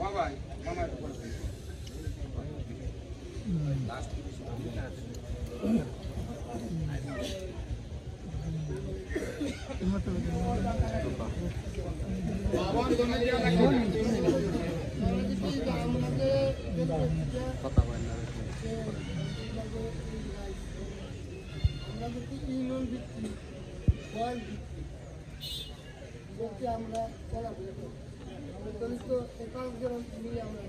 বাবাই মামা একটু করে কথা বলেন না আমরা চলাফেরা করি দলিত একাউন্ট নিয়ে আমরা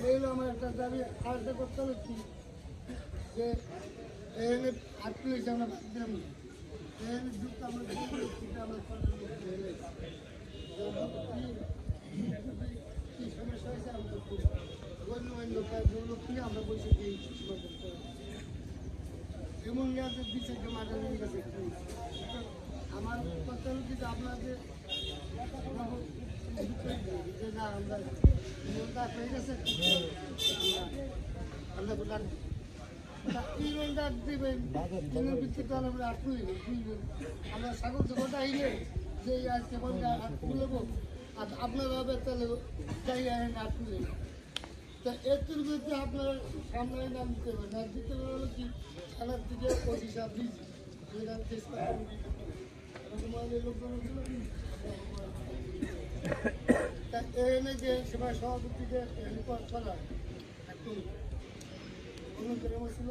এই হলো আমার একটা দাবি। আর একটা করতে হবে কি যে এখানে আটকে আমরা বাদ দিলাম না, এখানে যুক্ত আমরা কি সমস্যা হয়েছে আমরা অন্য অন্য লোক নিয়ে আমরা বসে দিই সমাধান করি। এমন যাদের বিচারকে মাঠের কাছে আমার কথা হলো কি যে আপনাদের যে না আমরা মনটা হয়ে গেছে আমরা ডাক দিবেন দিনের ভিত্তিতে আমরা আটকে আমরা সাগর যখন আইলে যে আজকে আটকে নেবো আর আপনারা তাহলে যাই আটকে তা এর বিরুদ্ধে আপনারা সামনে নাম দিতে পারেন। না দিতে পারলে কি থানার দিকে পয়সা দিয়েছি লোকজন তা এনে যে সেবা সভাপতিকে করা একটু অনুপ্রেরণা ছিল।